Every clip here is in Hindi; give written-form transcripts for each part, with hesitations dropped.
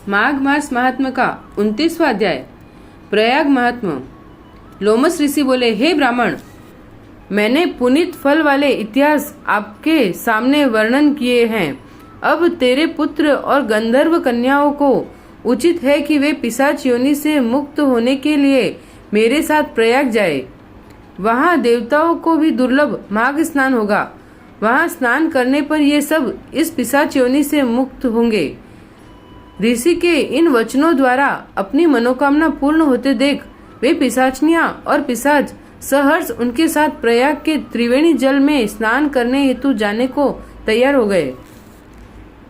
माघ मास महात्म का 29वां अध्याय। प्रयाग महात्म। लोमस ऋषि बोले, हे ब्राह्मण, मैंने पुनीत फल वाले इतिहास आपके सामने वर्णन किए हैं। अब तेरे पुत्र और गंधर्व कन्याओं को उचित है कि वे पिशाच योनि से मुक्त होने के लिए मेरे साथ प्रयाग जाए। वहाँ देवताओं को भी दुर्लभ माघ स्नान होगा। वहाँ स्नान करने पर ये सब इस पिशाच योनि से मुक्त होंगे। ऋषि के इन वचनों द्वारा अपनी मनोकामना पूर्ण होते देख वे पिशाचनियां और पिशाच सहर्ष उनके साथ प्रयाग के त्रिवेणी जल में स्नान करने हेतु जाने को तैयार हो गए।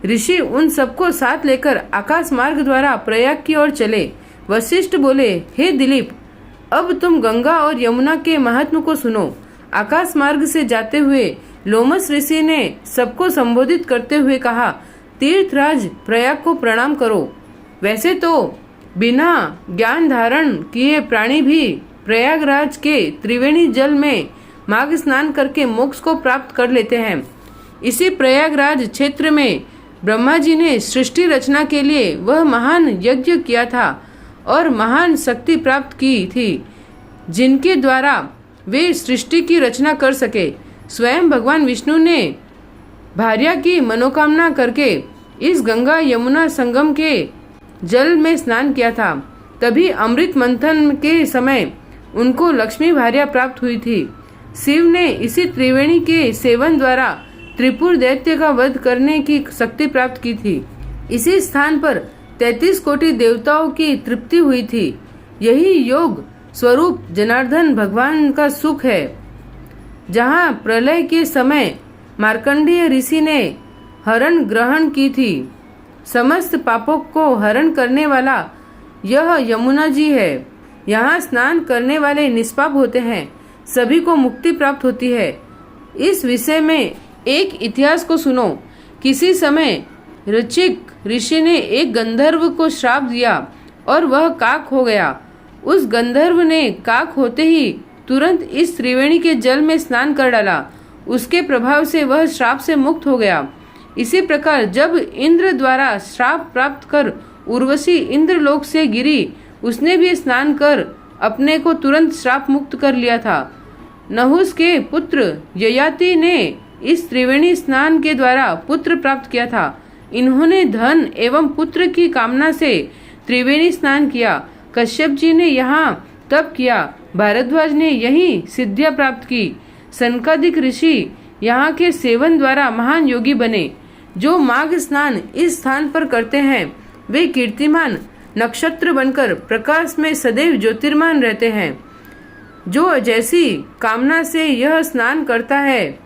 ऋषि उन सबको साथ लेकर आकाश मार्ग द्वारा प्रयाग की ओर चले। वशिष्ठ बोले, हे दिलीप, अब तुम गंगा और यमुना के महात्म को सुनो। आकाश मार्ग से जाते हुए लोमस ऋषि ने सबको संबोधित करते हुए कहा, तीर्थराज प्रयाग को प्रणाम करो। वैसे तो बिना ज्ञान धारण किए प्राणी भी प्रयागराज के त्रिवेणी जल में माघ स्नान करके मोक्ष को प्राप्त कर लेते हैं। इसी प्रयागराज क्षेत्र में ब्रह्मा जी ने सृष्टि रचना के लिए वह महान यज्ञ किया था और महान शक्ति प्राप्त की थी, जिनके द्वारा वे सृष्टि की रचना कर सके। स्वयं भगवान विष्णु ने भार्या की मनोकामना करके इस गंगा यमुना संगम के जल में स्नान किया था। तभी अमृत मंथन के समय उनको लक्ष्मी भार्या प्राप्त हुई थी। शिव ने इसी त्रिवेणी के सेवन द्वारा त्रिपुर दैत्य का वध करने की शक्ति प्राप्त की थी। इसी स्थान पर 33 कोटि देवताओं की तृप्ति हुई थी। यही योग स्वरूप जनार्दन भगवान का सुख है। जहाँ प्रलय के समय मार्कंडेय ऋषि ने हरण ग्रहण की थी, समस्त पापों को हरण करने वाला यह यमुना जी है। यहाँ स्नान करने वाले निष्पाप होते हैं, सभी को मुक्ति प्राप्त होती है। इस विषय में एक इतिहास को सुनो। किसी समय ऋचिक ऋषि ने एक गंधर्व को श्राप दिया और वह काक हो गया। उस गंधर्व ने काक होते ही तुरंत इस त्रिवेणी के जल में स्नान कर डाला। उसके प्रभाव से वह श्राप से मुक्त हो गया। इसी प्रकार जब इंद्र द्वारा श्राप प्राप्त कर उर्वशी इंद्रलोक से गिरी, उसने भी स्नान कर अपने को तुरंत श्राप मुक्त कर लिया था। नहुस के पुत्र ययाति ने इस त्रिवेणी स्नान के द्वारा पुत्र प्राप्त किया था। इन्होंने धन एवं पुत्र की कामना से त्रिवेणी स्नान किया। कश्यप जी ने यहाँ तप किया। भारद्वाज ने यही सिद्धियां प्राप्त की। सनकादिक ऋषि यहाँ के सेवन द्वारा महान योगी बने। जो माघ स्नान इस स्थान पर करते हैं वे कीर्तिमान नक्षत्र बनकर प्रकाश में सदैव ज्योतिर्मान रहते हैं। जो जैसी कामना से यह स्नान करता है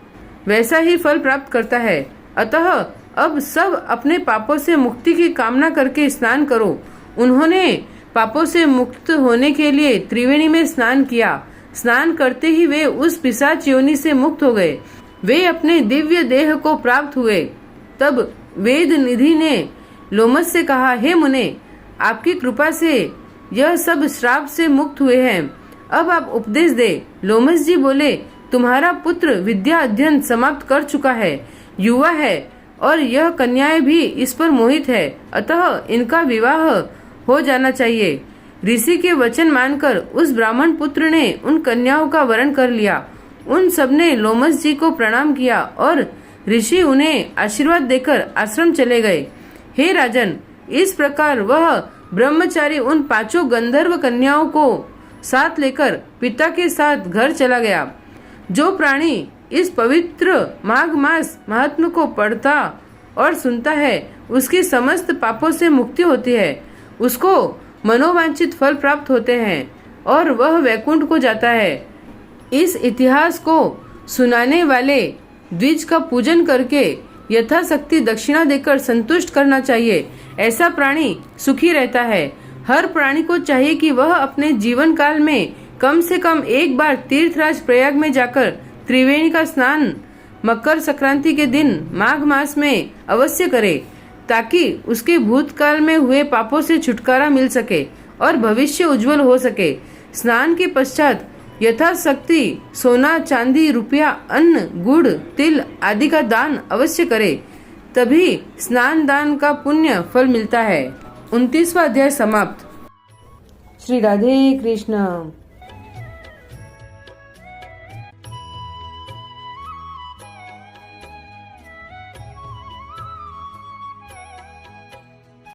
वैसा ही फल प्राप्त करता है। अतः अब सब अपने पापों से मुक्ति की कामना करके स्नान करो। उन्होंने पापों से मुक्त होने के लिए त्रिवेणी में स्नान किया। स्नान करते ही वे उस पिशाच योनि से मुक्त हो गए। वे अपने दिव्य देह को प्राप्त हुए। तब वेद निधि ने लोमस से कहा, हे मुने, आपकी कृपा से यह सब श्राप से मुक्त हुए हैं। अब आप उपदेश दे। लोमस जी बोले, तुम्हारा पुत्र विद्या अध्ययन समाप्त कर चुका है, युवा है और यह कन्याएं भी इस पर मोहित है, अतः इनका विवाह हो जाना चाहिए। ऋषि के वचन मानकर उस ब्राह्मण पुत्र ने उन कन्याओं का वरण कर लिया। उन सबने लोमस जी को प्रणाम किया और ऋषि उन्हें आशीर्वाद देकर आश्रम चले गए। हे राजन, इस प्रकार वह ब्रह्मचारी उन 5 गंधर्व कन्याओं को साथ लेकर पिता के साथ घर चला गया। जो प्राणी इस पवित्र माघ मास महात्म को पढ़ता और सुनता है उसकी समस्त पापों से मुक्ति होती है। उसको मनोवांछित फल प्राप्त होते हैं और वह वैकुंठ को जाता है। इस इतिहास को सुनाने वाले द्विज का पूजन करके यथाशक्ति दक्षिणा देकर संतुष्ट करना चाहिए। ऐसा प्राणी सुखी रहता है। हर प्राणी को चाहिए कि वह अपने जीवन काल में कम से कम एक बार तीर्थराज प्रयाग में जाकर त्रिवेणी का स्नान मकर संक्रांति के दिन माघ मास में अवश्य करे, ताकि उसके भूतकाल में हुए पापों से छुटकारा मिल सके और भविष्य उज्जवल हो सके। स्नान के पश्चात यथाशक्ति सोना, चांदी, रुपया, अन्न, गुड़, तिल आदि का दान अवश्य करे, तभी स्नान दान का पुण्य फल मिलता है। 29वां अध्याय समाप्त। श्री राधे कृष्ण।